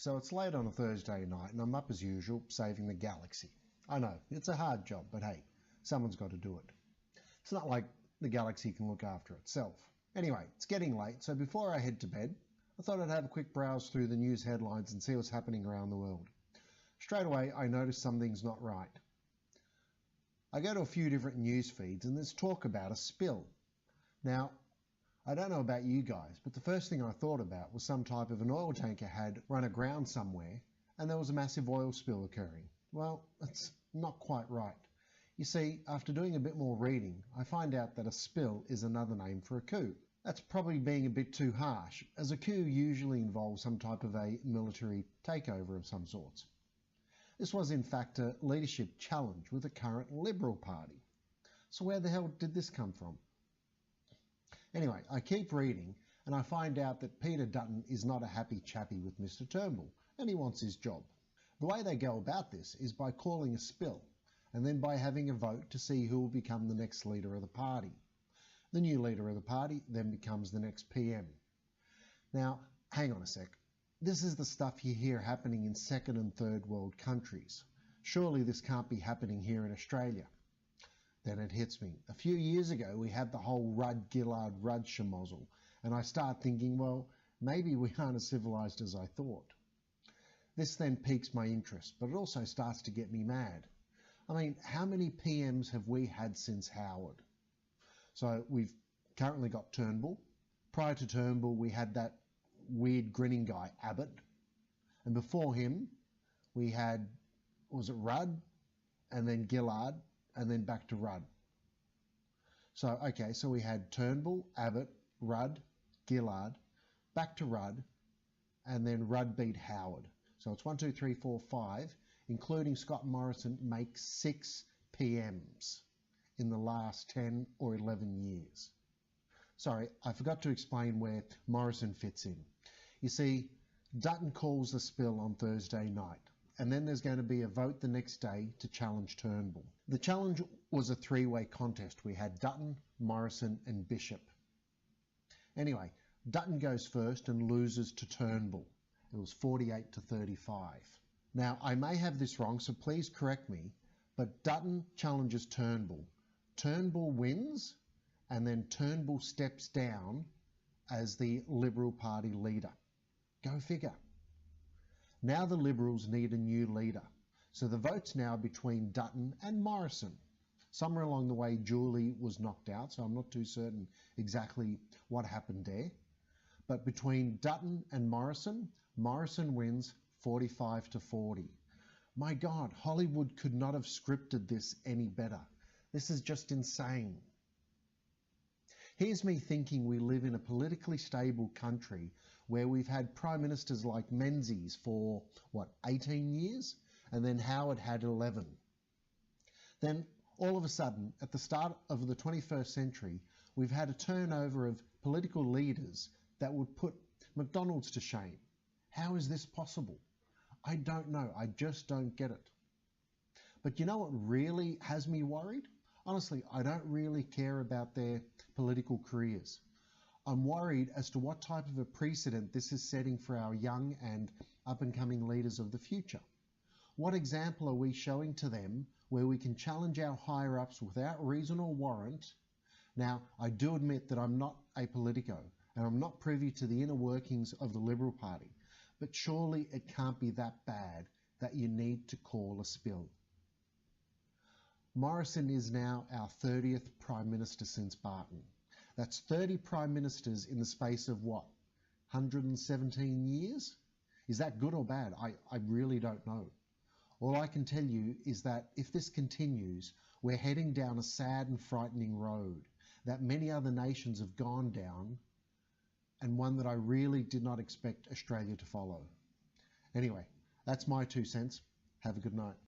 So it's late on a Thursday night and I'm up as usual saving the galaxy. I know, it's a hard job, but hey, someone's got to do it. It's not like the galaxy can look after itself. Anyway, it's getting late, so before I head to bed, I thought I'd have a quick browse through the news headlines and see what's happening around the world. Straight away, I noticed something's not right. I go to a few different news feeds and there's talk about a spill. Now, I don't know about you guys, but the first thing I thought about was some type of an oil tanker had run aground somewhere and there was a massive oil spill occurring. Well, that's not quite right. You see, after doing a bit more reading, I find out that a spill is another name for a coup. That's probably being a bit too harsh, as a coup usually involves some type of a military takeover of some sorts. This was in fact a leadership challenge with the current Liberal Party. So where the hell did this come from? Anyway, I keep reading and I find out that Peter Dutton is not a happy chappy with Mr Turnbull and he wants his job. The way they go about this is by calling a spill and then by having a vote to see who will become the next leader of the party. The new leader of the party then becomes the next PM. Now, hang on a sec. This is the stuff you hear happening in second and third world countries. Surely this can't be happening here in Australia. Then it hits me. A few years ago, we had the whole Rudd-Gillard-Rudd schmozzle, and I start thinking, well, maybe we aren't as civilised as I thought. This then piques my interest, but it also starts to get me mad. I mean, how many PMs have we had since Howard? So we've currently got Turnbull. Prior to Turnbull, we had that weird grinning guy, Abbott. And before him, we had, was it Rudd? And then Gillard? And then back to Rudd. So, okay, so we had Turnbull, Abbott, Rudd, Gillard, back to Rudd, and then Rudd beat Howard. So it's 1, 2, 3, 4, 5, including Scott Morrison, make 6 PMs in the last 10 or 11 years. Sorry, I forgot to explain where Morrison fits in. You see, Dutton calls the spill on Thursday night. And then there's going to be a vote the next day to challenge Turnbull. The challenge was a 3-way contest. We had Dutton, Morrison and Bishop. Anyway, Dutton goes first and loses to Turnbull. It was 48 to 35. Now, I may have this wrong, so please correct me, but Dutton challenges Turnbull. Turnbull wins, and then Turnbull steps down as the Liberal Party leader. Go figure. Now the Liberals need a new leader. So the vote's now between Dutton and Morrison. Somewhere along the way, Julie was knocked out, so I'm not too certain exactly what happened there. But between Dutton and Morrison, Morrison wins 45 to 40. My God, Hollywood could not have scripted this any better. This is just insane. Here's me thinking we live in a politically stable country where we've had prime ministers like Menzies for, 18 years? And then Howard had 11. Then all of a sudden, at the start of the 21st century, we've had a turnover of political leaders that would put McDonald's to shame. How is this possible? I don't know. I just don't get it. But you know what really has me worried? Honestly, I don't really care about their political careers. I'm worried as to what type of a precedent this is setting for our young and up-and-coming leaders of the future. What example are we showing to them where we can challenge our higher-ups without reason or warrant? Now, I do admit that I'm not a politico, and I'm not privy to the inner workings of the Liberal Party, but surely it can't be that bad that you need to call a spill. Morrison is now our 30th Prime Minister since Barton. That's 30 Prime Ministers in the space of what, 117 years? Is that good or bad? I really don't know. All I can tell you is that if this continues, we're heading down a sad and frightening road that many other nations have gone down, and one that I really did not expect Australia to follow. Anyway, that's my 2 cents. Have a good night.